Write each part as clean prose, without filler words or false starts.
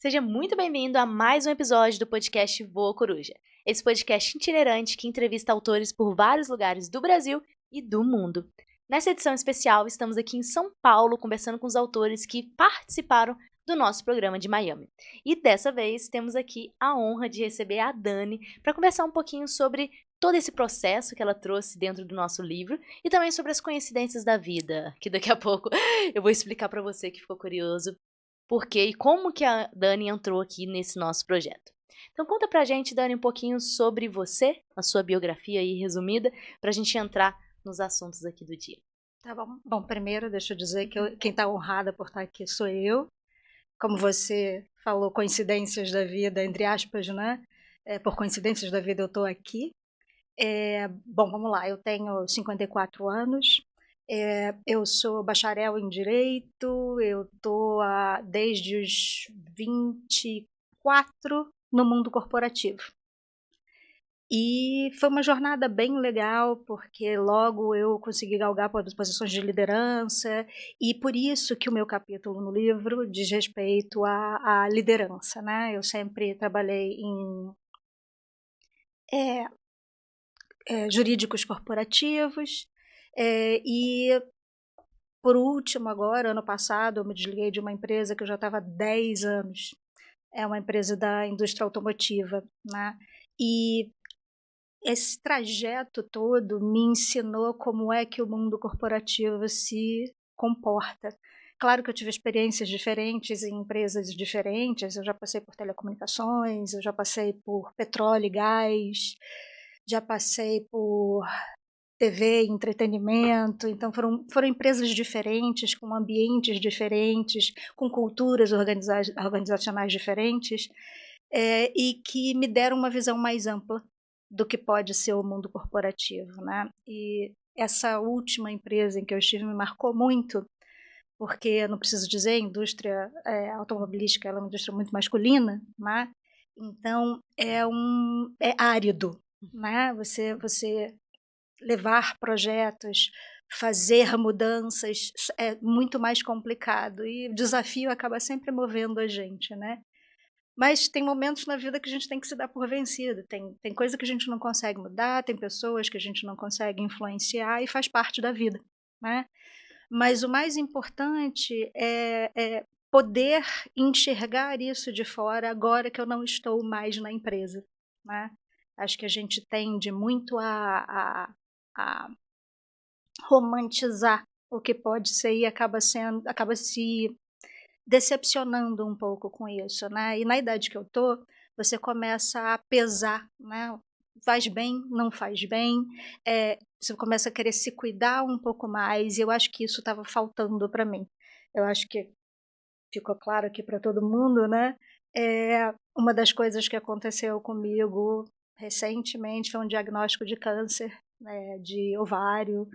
Seja muito bem-vindo a mais um episódio do podcast Voa Coruja. Esse podcast itinerante que entrevista autores por vários lugares do Brasil e do mundo. Nessa edição especial, estamos aqui em São Paulo conversando com os autores que participaram do nosso programa de Miami. E dessa vez temos aqui a honra de receber a Dani para conversar um pouquinho sobre todo esse processo que ela trouxe dentro do nosso livro e também sobre as coincidências da vida, que daqui a pouco eu vou explicar para você que ficou curioso por quê e como que a Dani entrou aqui nesse nosso projeto. Então conta pra gente, Dani, um pouquinho sobre você, a sua biografia aí resumida, pra gente entrar nos assuntos aqui do dia. Tá bom. Bom, primeiro deixa eu dizer que quem está honrada por estar aqui sou eu. Como você falou, coincidências da vida, entre aspas, né? Por coincidências da vida eu estou aqui. Bom, vamos lá, eu tenho 54 anos, eu sou bacharel em Direito, eu estou desde os 24 no mundo corporativo. E foi uma jornada bem legal, porque logo eu consegui galgar posições de liderança, e por isso que o meu capítulo no livro diz respeito à liderança, né? Eu sempre trabalhei em jurídicos corporativos, e por último agora, ano passado, eu me desliguei de uma empresa que eu já estava há 10 anos, é uma empresa da indústria automotiva, né? E esse trajeto todo me ensinou como é que o mundo corporativo se comporta. Claro que eu tive experiências diferentes em empresas diferentes, eu já passei por telecomunicações, eu já passei por petróleo e gás, já passei por TV, entretenimento, então foram empresas diferentes, com ambientes diferentes, com culturas organizacionais diferentes, e que me deram uma visão mais ampla do que pode ser o mundo corporativo, né? E essa última empresa em que eu estive me marcou muito, porque, não preciso dizer, a indústria automobilística ela é uma indústria muito masculina, né? Então é árido, né? Você levar projetos, fazer mudanças é muito mais complicado e o desafio acaba sempre movendo a gente, né? Mas tem momentos na vida que a gente tem que se dar por vencido, tem coisa que a gente não consegue mudar, tem pessoas que a gente não consegue influenciar e faz parte da vida, né? Mas o mais importante é poder enxergar isso de fora agora que eu não estou mais na empresa, né? Acho que a gente tende muito a romantizar o que pode ser e acaba se decepcionando um pouco com isso, né? E na idade que eu tô, você começa a pesar, né? Faz bem, não faz bem, você começa a querer se cuidar um pouco mais, e eu acho que isso estava faltando para mim. Eu acho que ficou claro aqui para todo mundo, né? Uma das coisas que aconteceu comigo recentemente foi um diagnóstico de câncer, né, de ovário.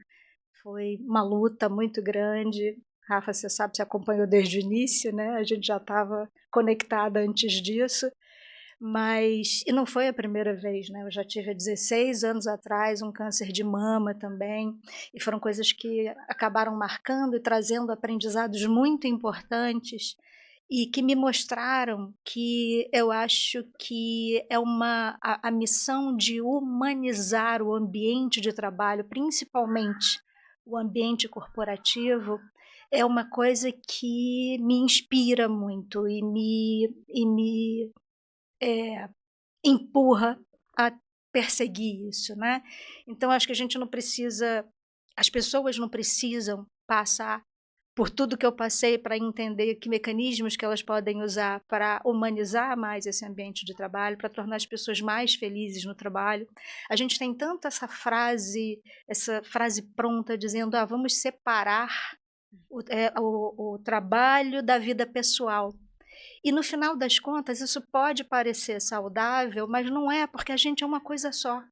Foi uma luta muito grande. Rafa, você sabe, você acompanhou desde o início, né? A gente já estava conectada antes disso. E não foi a primeira vez, né? Eu já tive há 16 anos atrás um câncer de mama também, e foram coisas que acabaram marcando e trazendo aprendizados muito importantes e que me mostraram que eu acho que a missão de humanizar o ambiente de trabalho, principalmente o ambiente corporativo, é uma coisa que me inspira muito e me empurra a perseguir isso, né? Então acho que a gente não precisa, as pessoas não precisam passar por tudo que eu passei para entender que mecanismos que elas podem usar para humanizar mais esse ambiente de trabalho, para tornar as pessoas mais felizes no trabalho. A gente tem tanto essa frase pronta dizendo, vamos separar o trabalho da vida pessoal. E no final das contas, isso pode parecer saudável, mas não é, porque a gente é uma coisa só.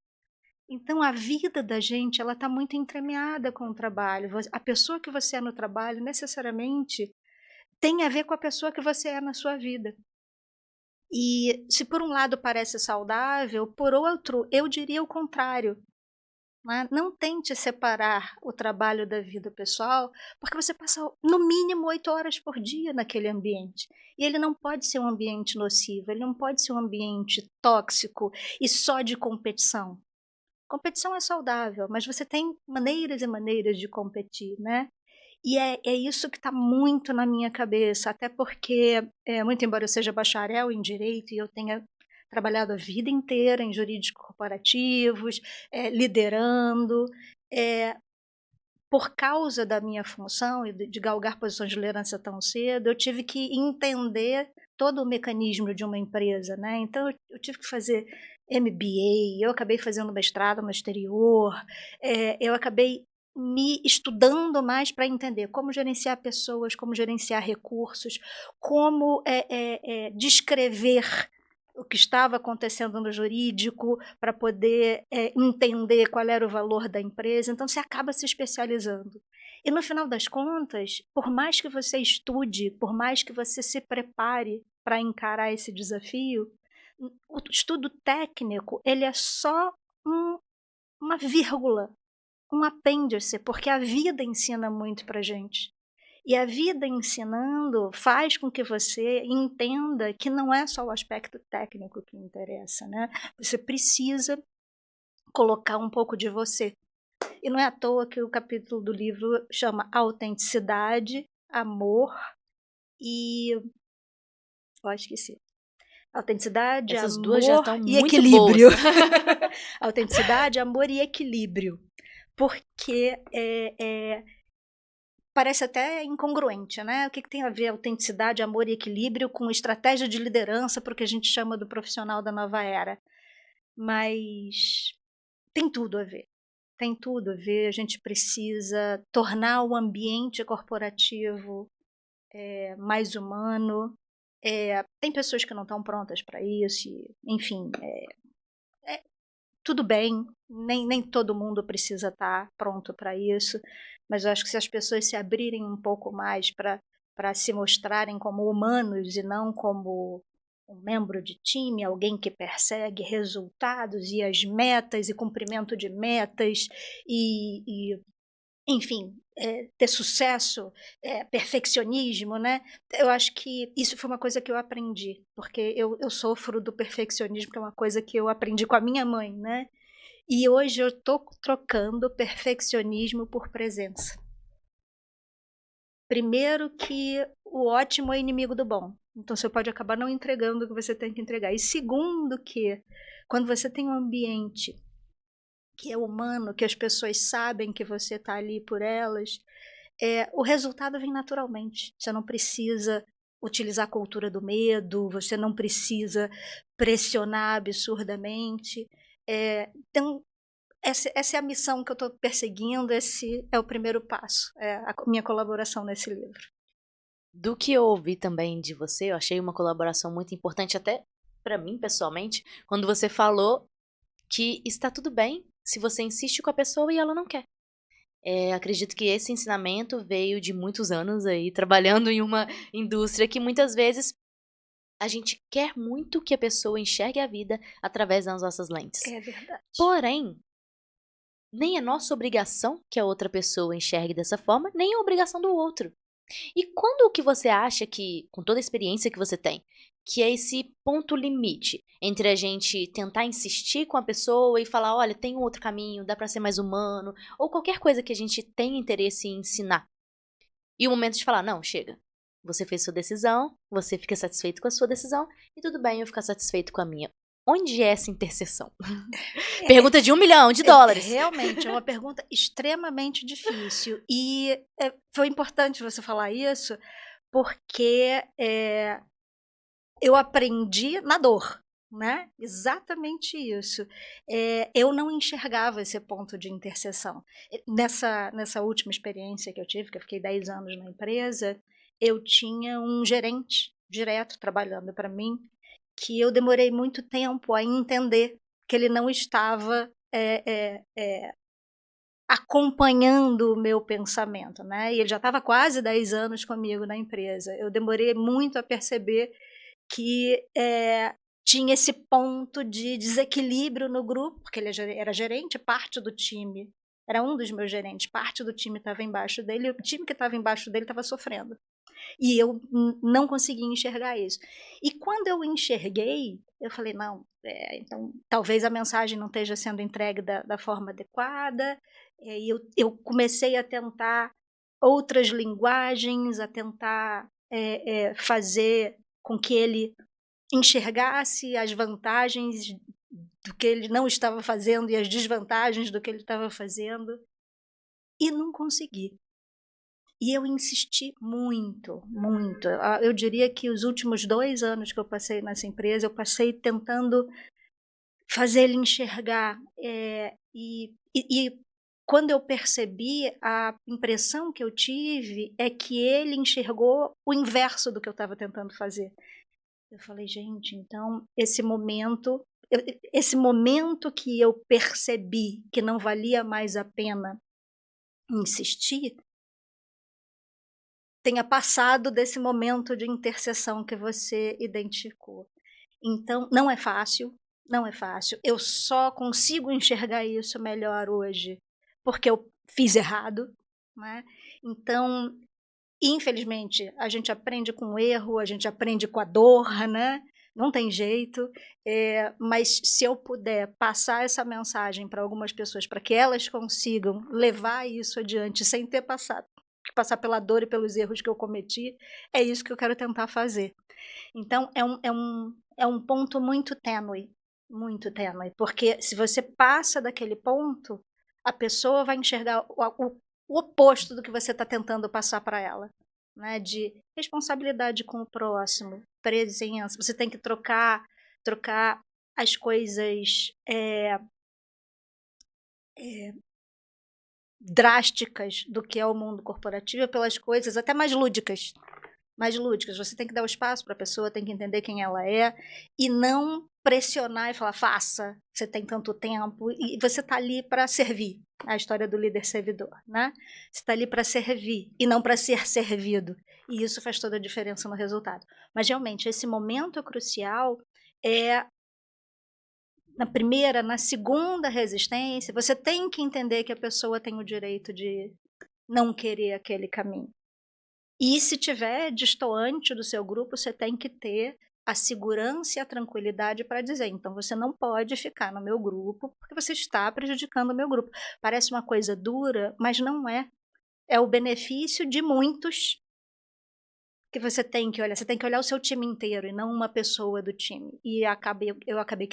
Então a vida da gente, ela está muito entremeada com o trabalho. A pessoa que você é no trabalho, necessariamente, tem a ver com a pessoa que você é na sua vida. E se por um lado parece saudável, por outro, eu diria o contrário. né? Não tente separar o trabalho da vida pessoal, porque você passa no mínimo 8 horas por dia naquele ambiente. E ele não pode ser um ambiente nocivo, ele não pode ser um ambiente tóxico e só de competição. Competição é saudável, mas você tem maneiras e maneiras de competir, né? E é isso que está muito na minha cabeça, até porque, muito embora eu seja bacharel em Direito e eu tenha trabalhado a vida inteira em jurídicos corporativos, liderando, por causa da minha função e de galgar posições de liderança tão cedo, eu tive que entender todo o mecanismo de uma empresa, né? Então eu tive que fazer MBA, eu acabei fazendo mestrado no exterior, eu acabei me estudando mais para entender como gerenciar pessoas, como gerenciar recursos, como descrever o que estava acontecendo no jurídico para poder entender qual era o valor da empresa. Então, você acaba se especializando. E, no final das contas, por mais que você estude, por mais que você se prepare para encarar esse desafio, o estudo técnico ele é só uma vírgula, um apêndice, porque a vida ensina muito para a gente. E a vida ensinando faz com que você entenda que não é só o aspecto técnico que interessa, né? Você precisa colocar um pouco de você. E não é à toa que o capítulo do livro chama Autenticidade, Amor e... esqueci. Autenticidade, Essas duas já amor estão e muito equilíbrio. boas. Autenticidade, amor e equilíbrio. Porque parece até incongruente, né? O que tem a ver autenticidade, amor e equilíbrio com estratégia de liderança para o que a gente chama do profissional da nova era? Mas tem tudo a ver. Tem tudo a ver. A gente precisa tornar o ambiente corporativo mais humano. Tem pessoas que não estão prontas para isso. Enfim, tudo bem. Nem todo mundo precisa estar pronto para isso. Mas eu acho que se as pessoas se abrirem um pouco mais para se mostrarem como humanos e não como um membro de time, alguém que persegue resultados e as metas e cumprimento de metas enfim, ter sucesso, perfeccionismo, né? Eu acho que isso foi uma coisa que eu aprendi, porque eu sofro do perfeccionismo, que é uma coisa que eu aprendi com a minha mãe, né? E hoje eu estou trocando perfeccionismo por presença. Primeiro que o ótimo é inimigo do bom. Então você pode acabar não entregando o que você tem que entregar. E segundo que quando você tem um ambiente que é humano, que as pessoas sabem que você está ali por elas, o resultado vem naturalmente. Você não precisa utilizar a cultura do medo, você não precisa pressionar absurdamente. Então, essa é a missão que eu estou perseguindo, esse é o primeiro passo, a minha colaboração nesse livro. Do que eu ouvi também de você, eu achei uma colaboração muito importante, até para mim pessoalmente, quando você falou que está tudo bem se você insiste com a pessoa e ela não quer. Acredito que esse ensinamento veio de muitos anos aí, trabalhando em uma indústria que muitas vezes a gente quer muito que a pessoa enxergue a vida através das nossas lentes. É verdade. Porém, nem é nossa obrigação que a outra pessoa enxergue dessa forma, nem é obrigação do outro. E quando que você acha que, com toda a experiência que você tem, que é esse ponto limite entre a gente tentar insistir com a pessoa e falar, olha, tem um outro caminho, dá pra ser mais humano, ou qualquer coisa que a gente tem interesse em ensinar. E o momento de falar, não, chega. Você fez sua decisão, você fica satisfeito com a sua decisão, e tudo bem eu ficar satisfeito com a minha. Onde é essa interseção? Pergunta de $1 milhão. Realmente, é uma pergunta extremamente difícil. E foi importante você falar isso, porque eu aprendi na dor, né? Exatamente isso. Eu não enxergava esse ponto de interseção. Nessa última experiência que eu tive, que eu fiquei 10 anos na empresa, eu tinha um gerente direto trabalhando para mim, que eu demorei muito tempo a entender que ele não estava acompanhando o meu pensamento, né? E ele já estava quase 10 anos comigo na empresa. Eu demorei muito a perceber que tinha esse ponto de desequilíbrio no grupo, porque ele era gerente, parte do time, era um dos meus gerentes, parte do time estava embaixo dele, e o time que estava embaixo dele estava sofrendo. E eu não conseguia enxergar isso. E quando eu enxerguei, eu falei, não, então talvez a mensagem não esteja sendo entregue da forma adequada, e eu comecei a tentar outras linguagens, a tentar fazer com que ele enxergasse as vantagens do que ele não estava fazendo e as desvantagens do que ele estava fazendo, e não consegui. E eu insisti muito, muito. Eu diria que os últimos 2 anos que eu passei nessa empresa, eu passei tentando fazer ele enxergar. E quando eu percebi, a impressão que eu tive é que ele enxergou o inverso do que eu estava tentando fazer. Eu falei, gente, então esse momento que eu percebi que não valia mais a pena insistir, tenha passado desse momento de interseção que você identificou. Então, não é fácil, não é fácil. Eu só consigo enxergar isso melhor hoje porque eu fiz errado, né? Então, infelizmente, a gente aprende com o erro, a gente aprende com a dor, né? Não tem jeito, mas se eu puder passar essa mensagem para algumas pessoas, para que elas consigam levar isso adiante sem ter que passar pela dor e pelos erros que eu cometi, é isso que eu quero tentar fazer. Então, é um ponto muito tênue, porque se você passa daquele ponto, a pessoa vai enxergar o oposto do que você está tentando passar para ela, né? De responsabilidade com o próximo, presença. Você tem que trocar as coisas drásticas do que é o mundo corporativo pelas coisas até mais lúdicas. Você tem que dar o espaço para a pessoa, tem que entender quem ela é e não pressionar e falar, faça, você tem tanto tempo, e você está ali para servir, a história do líder servidor, né? Você está ali para servir e não para ser servido, e isso faz toda a diferença no resultado. Mas realmente, esse momento crucial é na primeira, na segunda resistência, você tem que entender que a pessoa tem o direito de não querer aquele caminho. E se tiver destoante do seu grupo, você tem que ter a segurança e a tranquilidade para dizer, então você não pode ficar no meu grupo porque você está prejudicando o meu grupo. Parece uma coisa dura, mas não é. É o benefício de muitos que você tem que olhar. Você tem que olhar o seu time inteiro e não uma pessoa do time. E eu acabei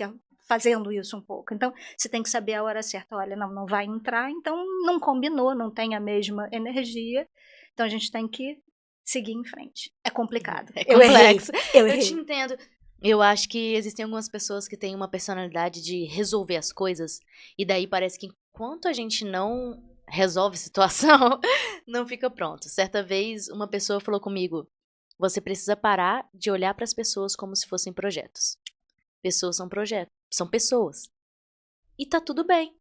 fazendo isso um pouco. Então, você tem que saber a hora certa. Olha, não vai entrar, então não combinou, não tem a mesma energia. Então, a gente tem que seguir em frente. É complicado. É complexo. Eu te entendo. Eu acho que existem algumas pessoas que têm uma personalidade de resolver as coisas, e daí parece que enquanto a gente não resolve a situação, não fica pronto. Certa vez, uma pessoa falou comigo, você precisa parar de olhar para as pessoas como se fossem projetos. Pessoas são projetos, são pessoas. E tá tudo bem.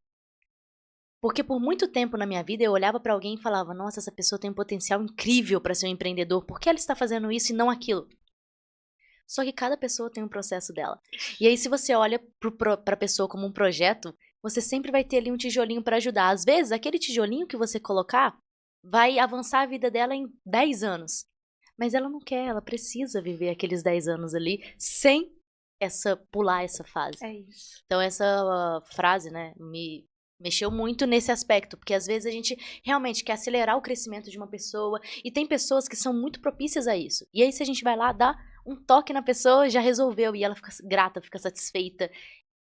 Porque por muito tempo na minha vida eu olhava para alguém e falava, nossa, essa pessoa tem um potencial incrível para ser um empreendedor, por que ela está fazendo isso e não aquilo? Só que cada pessoa tem um processo dela. E aí se você olha para a pessoa como um projeto, você sempre vai ter ali um tijolinho para ajudar. Às vezes, aquele tijolinho que você colocar vai avançar a vida dela em 10 anos. Mas ela não quer, ela precisa viver aqueles 10 anos ali sem pular essa fase. É isso. Então essa frase, né, me mexeu muito nesse aspecto, porque às vezes a gente realmente quer acelerar o crescimento de uma pessoa e tem pessoas que são muito propícias a isso. E aí se a gente vai lá, dá um toque na pessoa, já resolveu e ela fica grata, fica satisfeita.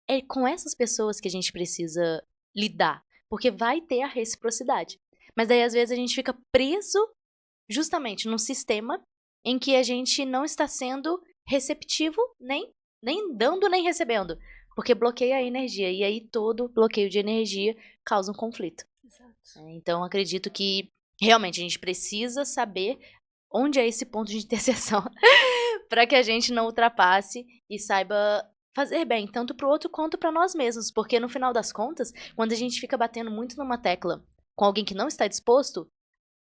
É com essas pessoas que a gente precisa lidar, porque vai ter a reciprocidade. Mas daí às vezes a gente fica preso justamente num sistema em que a gente não está sendo receptivo nem dando nem recebendo. Porque bloqueia a energia. E aí todo bloqueio de energia causa um conflito. Exato. Então acredito que realmente a gente precisa saber onde é esse ponto de interseção para que a gente não ultrapasse e saiba fazer bem, tanto para o outro quanto para nós mesmos. Porque no final das contas, quando a gente fica batendo muito numa tecla com alguém que não está disposto,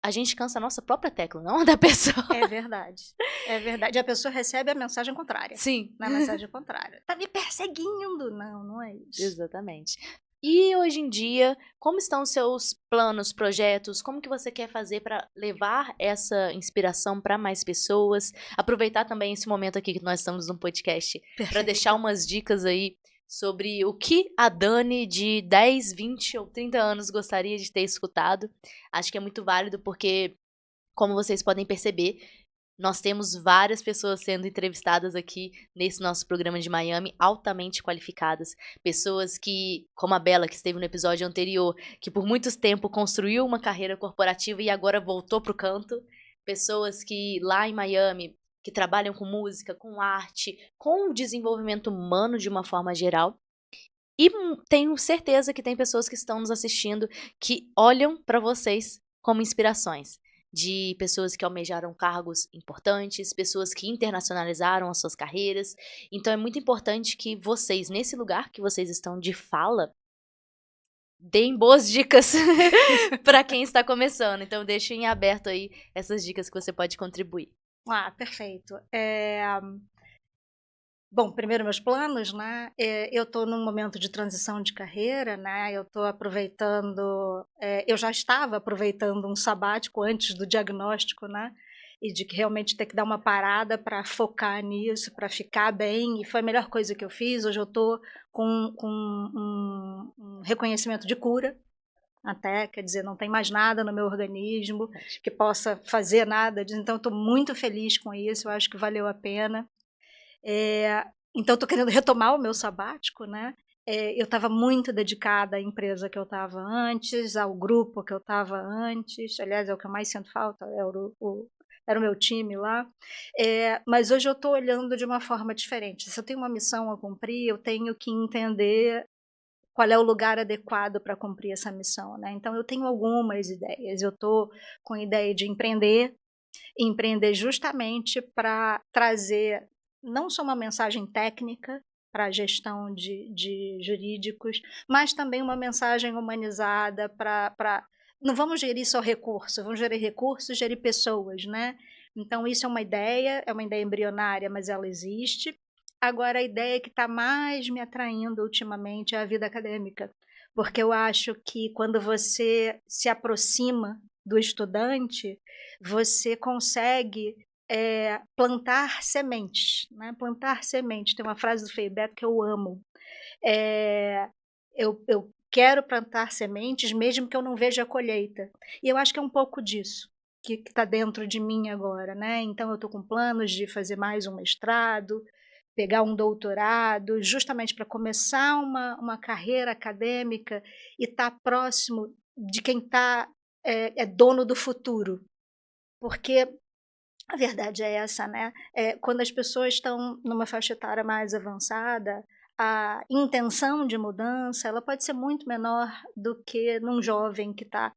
a gente cansa a nossa própria tecla, não a da pessoa. É verdade. É verdade. A pessoa recebe a mensagem contrária. Sim. Na mensagem contrária. Tá me perseguindo. Não, não é isso. Exatamente. E hoje em dia, como estão os seus planos, projetos? Como que você quer fazer para levar essa inspiração para mais pessoas? Aproveitar também esse momento aqui que nós estamos no podcast para deixar umas dicas aí sobre o que a Dani de 10, 20 ou 30 anos gostaria de ter escutado. Acho que é muito válido porque, como vocês podem perceber, nós temos várias pessoas sendo entrevistadas aqui nesse nosso programa de Miami, altamente qualificadas. Pessoas que, como a Bela, que esteve no episódio anterior, que por muito tempo construiu uma carreira corporativa e agora voltou pro canto. Pessoas que lá em Miami, que trabalham com música, com arte, com o desenvolvimento humano de uma forma geral. E tenho certeza que tem pessoas que estão nos assistindo que olham para vocês como inspirações. De pessoas que almejaram cargos importantes, pessoas que internacionalizaram as suas carreiras. Então é muito importante que vocês, nesse lugar que vocês estão de fala, deem boas dicas para quem está começando. Então deixo em aberto aí essas dicas que você pode contribuir. Ah, perfeito. Bom, primeiro meus planos, né? Eu estou num momento de transição de carreira, né? Eu estou aproveitando, eu já estava aproveitando um sabático antes do diagnóstico, né? E de que realmente ter que dar uma parada para focar nisso, para ficar bem. E foi a melhor coisa que eu fiz. Hoje eu estou com um reconhecimento de cura, até, quer dizer, não tem mais nada no meu organismo que possa fazer nada. Então, eu estou muito feliz com isso. Eu acho que valeu a pena. Então, estou querendo retomar o meu sabático, né? Eu estava muito dedicada à empresa que eu estava antes, ao grupo que eu estava antes. Aliás, é o que eu mais sinto falta, era o meu time lá. Mas hoje eu estou olhando de uma forma diferente. Se eu tenho uma missão a cumprir, eu tenho que entender qual é o lugar adequado para cumprir essa missão, né? Então, eu tenho algumas ideias. Eu estou com a ideia de empreender justamente para trazer não só uma mensagem técnica para a gestão de jurídicos, mas também uma mensagem humanizada para... Não vamos gerir só recursos, vamos gerir recursos, gerir pessoas, né? Então, isso é uma ideia embrionária, mas ela existe. Agora, a ideia que está mais me atraindo ultimamente é a vida acadêmica, porque eu acho que quando você se aproxima do estudante, você consegue plantar sementes, né? Plantar sementes. Tem uma frase do Feyerabend que eu amo. Eu quero plantar sementes mesmo que eu não veja a colheita. E eu acho que é um pouco disso que está dentro de mim agora, né? Então eu estou com planos de fazer mais um mestrado, pegar um doutorado, justamente para começar uma carreira acadêmica e estar próximo de quem é dono do futuro. Porque a verdade é essa, né? Quando as pessoas estão numa faixa etária mais avançada, a intenção de mudança ela pode ser muito menor do que num jovem que está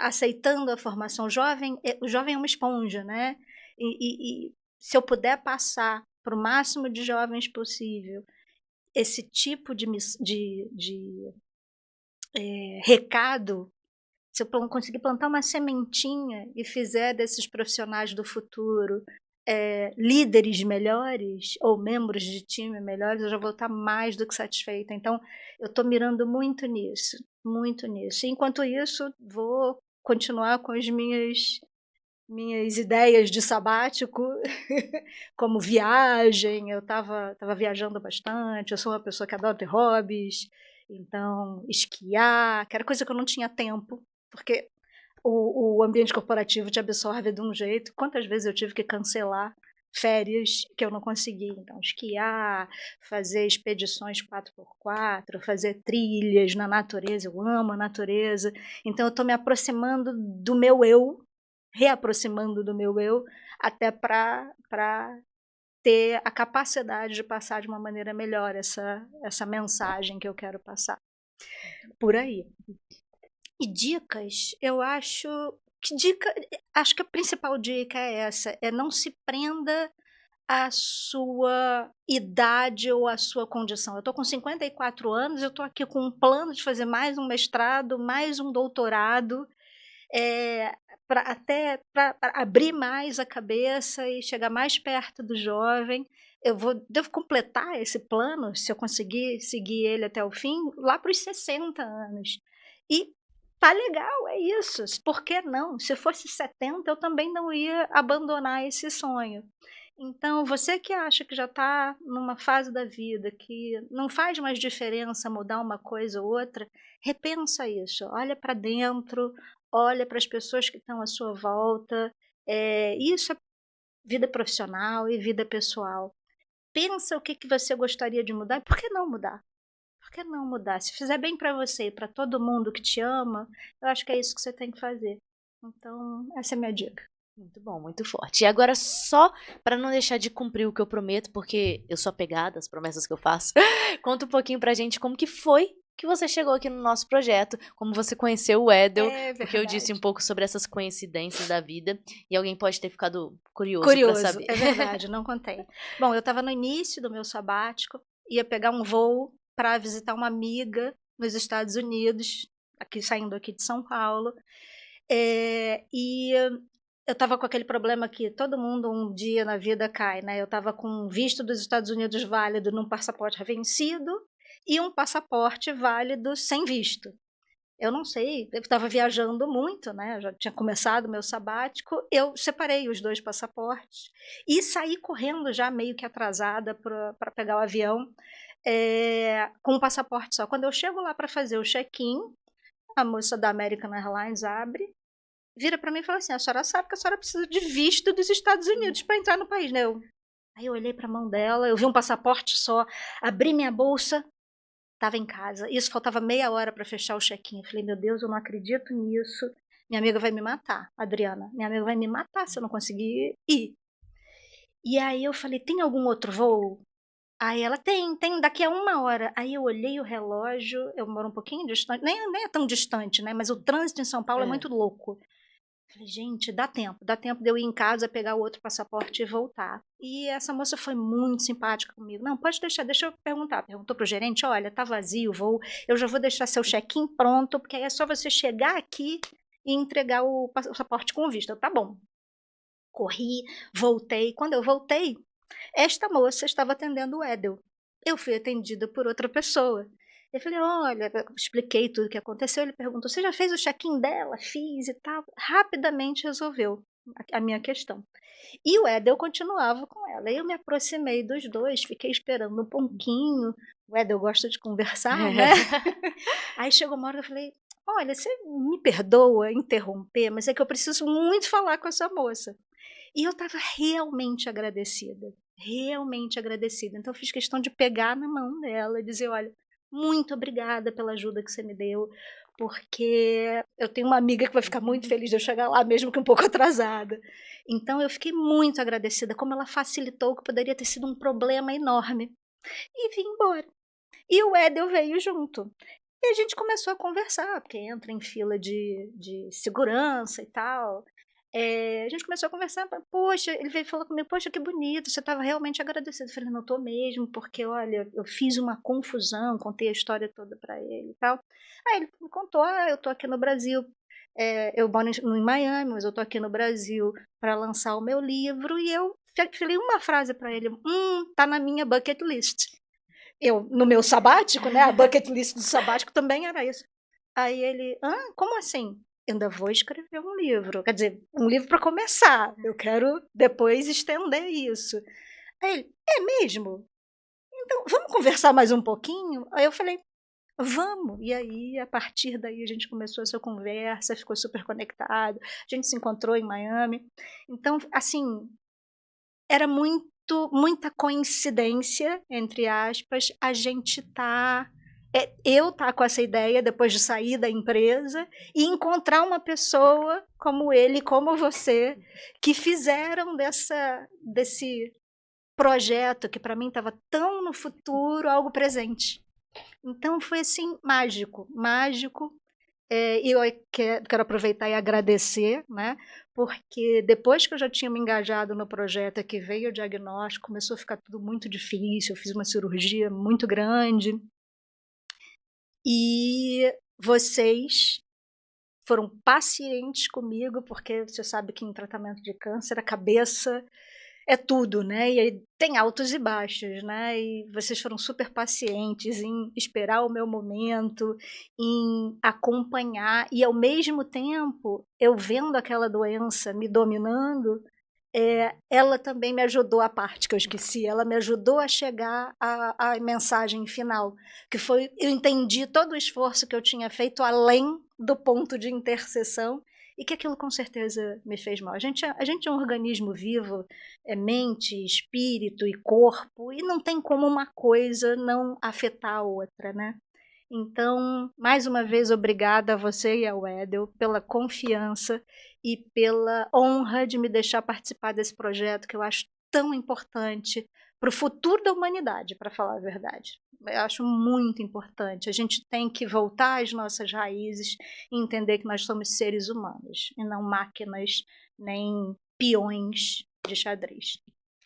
aceitando a formação. O jovem é uma esponja, né? E se eu puder passar para o máximo de jovens possível esse tipo de recado, se eu conseguir plantar uma sementinha e fizer desses profissionais do futuro líderes melhores ou membros de time melhores, eu já vou estar mais do que satisfeita. Então, eu estou mirando muito nisso, muito nisso. E, enquanto isso, vou continuar com as minhas ideias de sabático, como viagem. Eu estava viajando bastante, eu sou uma pessoa que adora ter hobbies, então esquiar, que era coisa que eu não tinha tempo, porque o ambiente corporativo te absorve de um jeito. Quantas vezes eu tive que cancelar férias que eu não consegui? Então, esquiar, fazer expedições 4x4, fazer trilhas na natureza. Eu amo a natureza. Então, eu estou me aproximando do meu eu, reaproximando do meu eu, até para ter a capacidade de passar de uma maneira melhor essa mensagem que eu quero passar. Por aí. E dicas, eu acho que a principal dica é essa, não se prenda à sua idade ou à sua condição. Eu estou com 54 anos, eu estou aqui com um plano de fazer mais um mestrado, mais um doutorado. para abrir mais a cabeça e chegar mais perto do jovem. Devo completar esse plano, se eu conseguir seguir ele até o fim, lá para os 60 anos. E tá legal, é isso. Por que não? Se fosse 70, eu também não ia abandonar esse sonho. Então, você que acha que já está numa fase da vida que não faz mais diferença mudar uma coisa ou outra, repensa isso. Olha para dentro, olha para as pessoas que estão à sua volta. Isso é vida profissional e vida pessoal. Pensa o que você gostaria de mudar e por que não mudar? Por que não mudar? Se fizer bem para você e para todo mundo que te ama, eu acho que é isso que você tem que fazer. Então, essa é a minha dica. Muito bom, muito forte. E agora, só para não deixar de cumprir o que eu prometo, porque eu sou apegada às promessas que eu faço, conta um pouquinho pra gente como que foi que você chegou aqui no nosso projeto, como você conheceu o Edel, porque eu disse um pouco sobre essas coincidências da vida e alguém pode ter ficado curioso para saber. É verdade, não contei. Bom, eu estava no início do meu sabático, ia pegar um voo para visitar uma amiga nos Estados Unidos, saindo aqui de São Paulo, e eu estava com aquele problema que todo mundo um dia na vida cai, né? Eu estava com um visto dos Estados Unidos válido num passaporte vencido e um passaporte válido sem visto. Eu não sei, eu estava viajando muito, né? Eu já tinha começado o meu sabático, eu separei os 2 passaportes e saí correndo já meio que atrasada para pegar o avião, com um passaporte só. Quando eu chego lá para fazer o check-in, a moça da American Airlines abre, vira para mim e fala assim: a senhora sabe que a senhora precisa de visto dos Estados Unidos para entrar no país, né? Aí eu olhei para a mão dela, eu vi um passaporte só, abri minha bolsa, estava em casa. Isso, faltava meia hora para fechar o check-in. Eu falei: meu Deus, eu não acredito nisso. Minha amiga vai me matar, Adriana. Minha amiga vai me matar se eu não conseguir ir. E aí eu falei: tem algum outro voo? Aí ela: tem daqui a 1 hora. Aí eu olhei o relógio, eu moro um pouquinho distante, nem é tão distante, né? Mas o trânsito em São Paulo é muito louco. Falei: gente, dá tempo de eu ir em casa, pegar o outro passaporte e voltar. E essa moça foi muito simpática comigo. Não, pode deixar, deixa eu perguntar. Perguntou pro gerente: olha, tá vazio o voo, eu já vou deixar seu check-in pronto, porque aí é só você chegar aqui e entregar o passaporte com visto. Tá bom. Corri, voltei. Quando eu voltei, esta moça estava atendendo o Edel. Eu fui atendida por outra pessoa. Eu falei: olha, expliquei tudo o que aconteceu. Ele perguntou: você já fez o check-in dela? Fiz e tal. Rapidamente resolveu a minha questão. E o Edel continuava com ela. Eu me aproximei dos dois, fiquei esperando um pouquinho. O Edel gosta de conversar, né? Aí chegou uma hora que eu falei: olha, você me perdoa interromper, mas é que eu preciso muito falar com essa moça. E eu estava realmente agradecida. Realmente agradecida. Então eu fiz questão de pegar na mão dela e dizer: olha, muito obrigada pela ajuda que você me deu, porque eu tenho uma amiga que vai ficar muito feliz de eu chegar lá, mesmo que um pouco atrasada. Então eu fiquei muito agradecida, como ela facilitou o que poderia ter sido um problema enorme. E vim embora. E o Edel veio junto. E a gente começou a conversar, porque entra em fila de segurança e tal. A gente começou a conversar, poxa, ele veio falar comigo: poxa, que bonito, você estava realmente agradecido. Eu falei: não estou mesmo, porque olha, eu fiz uma confusão, contei a história toda para ele e tal. Aí ele me contou: eu estou aqui no Brasil, eu moro em Miami, mas eu estou aqui no Brasil para lançar o meu livro. E eu falei uma frase para ele: tá na minha bucket list. No meu sabático, né, a bucket list do sabático também era isso. Aí ele: como assim? Ainda vou escrever um livro, quer dizer, um livro para começar, eu quero depois estender isso. Aí ele: é mesmo? Então, vamos conversar mais um pouquinho? Aí eu falei: vamos. E aí, a partir daí, a gente começou essa conversa, ficou super conectado, a gente se encontrou em Miami. Então, assim, era muita coincidência, entre aspas, a gente eu tá com essa ideia depois de sair da empresa e encontrar uma pessoa como ele, como você, que fizeram desse projeto que para mim estava tão no futuro, algo presente. Então foi assim mágico, mágico. E eu quero aproveitar e agradecer, né? Porque depois que eu já tinha me engajado no projeto, que veio o diagnóstico, começou a ficar tudo muito difícil. Eu fiz uma cirurgia muito grande. E vocês foram pacientes comigo, porque você sabe que em tratamento de câncer a cabeça é tudo, né? E aí tem altos e baixos, né? E vocês foram super pacientes em esperar o meu momento, em acompanhar, e ao mesmo tempo, eu vendo aquela doença me dominando, ela também me ajudou, a parte que eu esqueci, ela me ajudou a chegar à mensagem final, que foi, eu entendi todo o esforço que eu tinha feito além do ponto de interseção, e que aquilo com certeza me fez mal. A gente é um organismo vivo, é mente, espírito e corpo, e não tem como uma coisa não afetar a outra, né? Então, mais uma vez, obrigada a você e ao Edel pela confiança e pela honra de me deixar participar desse projeto que eu acho tão importante para o futuro da humanidade, para falar a verdade. Eu acho muito importante. A gente tem que voltar às nossas raízes e entender que nós somos seres humanos e não máquinas nem peões de xadrez.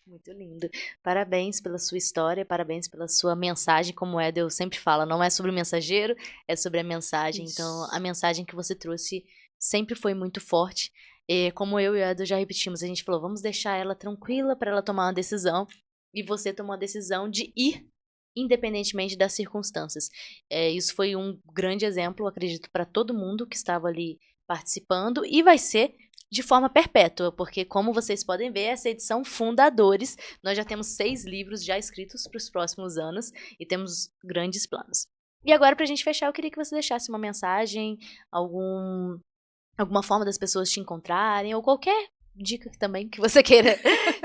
Muito lindo. Parabéns pela sua história, parabéns pela sua mensagem, como o Edel sempre fala, não é sobre o mensageiro, é sobre a mensagem. Isso. Então, a mensagem que você trouxe sempre foi muito forte. E como eu e o Edel já repetimos, a gente falou, vamos deixar ela tranquila para ela tomar uma decisão. E você tomou a decisão de ir, independentemente das circunstâncias. Isso foi um grande exemplo, acredito, para todo mundo que estava ali participando, e vai ser de forma perpétua, porque como vocês podem ver, essa edição Fundadores, nós já temos 6 livros já escritos para os próximos anos e temos grandes planos. E agora, para a gente fechar, eu queria que você deixasse uma mensagem, alguma forma das pessoas te encontrarem, ou qualquer dica também que você queira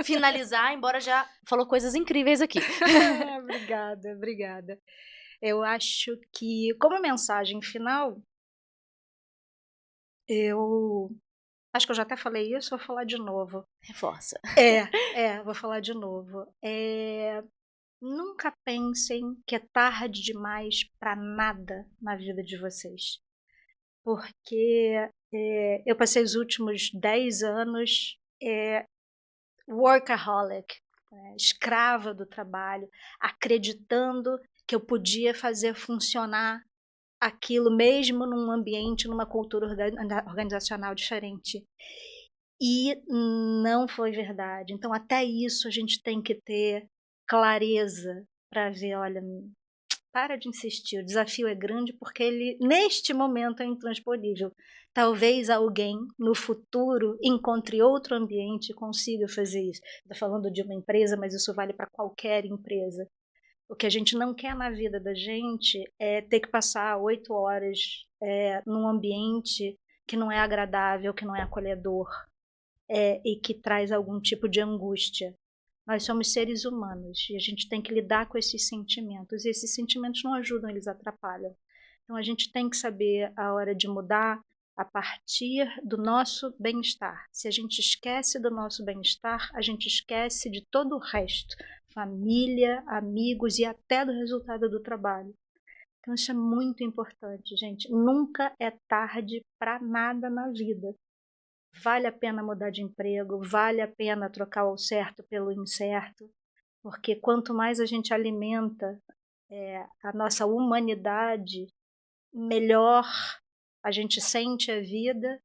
finalizar, embora já falou coisas incríveis aqui. Obrigada. Eu acho que, como mensagem final, eu acho que eu já até falei isso, vou falar de novo. Reforça. Vou falar de novo. Nunca pensem que é tarde demais para nada na vida de vocês. Porque eu passei os últimos 10 anos workaholic, escrava do trabalho, acreditando que eu podia fazer funcionar aquilo mesmo num ambiente, numa cultura organizacional diferente. E não foi verdade. Então, até isso a gente tem que ter clareza para ver, olha, para de insistir, o desafio é grande porque ele, neste momento, é intransponível. Talvez alguém, no futuro, encontre outro ambiente e consiga fazer isso. Estou falando de uma empresa, mas isso vale para qualquer empresa. O que a gente não quer na vida da gente é ter que passar 8 horas num ambiente que não é agradável, que não é acolhedor, e que traz algum tipo de angústia. Nós somos seres humanos e a gente tem que lidar com esses sentimentos. E esses sentimentos não ajudam, eles atrapalham. Então a gente tem que saber a hora de mudar a partir do nosso bem-estar. Se a gente esquece do nosso bem-estar, a gente esquece de todo o resto. Família, amigos e até do resultado do trabalho. Então isso é muito importante, gente. Nunca é tarde para nada na vida. Vale a pena mudar de emprego, vale a pena trocar o certo pelo incerto, porque quanto mais a gente alimenta a nossa humanidade, melhor a gente sente a vida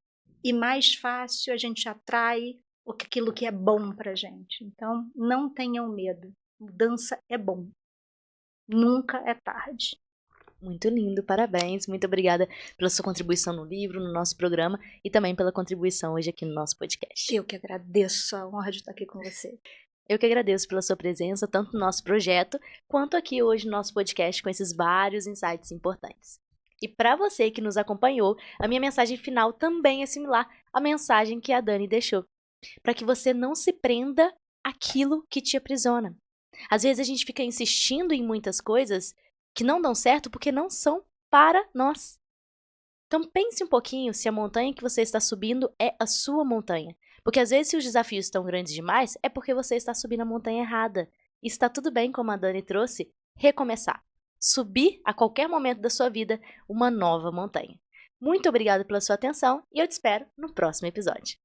e mais fácil a gente atrai aquilo que é bom para a gente. Então, não tenham medo. Mudança é bom. Nunca é tarde. Muito lindo, parabéns. Muito obrigada pela sua contribuição no livro, no nosso programa e também pela contribuição hoje aqui no nosso podcast. Eu que agradeço a honra de estar aqui com você. Eu que agradeço pela sua presença, tanto no nosso projeto, quanto aqui hoje no nosso podcast com esses vários insights importantes. E para você que nos acompanhou, a minha mensagem final também é similar à mensagem que a Dani deixou. Para que você não se prenda àquilo que te aprisiona. Às vezes a gente fica insistindo em muitas coisas que não dão certo porque não são para nós. Então pense um pouquinho se a montanha que você está subindo é a sua montanha. Porque às vezes se os desafios estão grandes demais, é porque você está subindo a montanha errada. E está tudo bem, como a Dani trouxe, recomeçar. Subir a qualquer momento da sua vida uma nova montanha. Muito obrigada pela sua atenção e eu te espero no próximo episódio.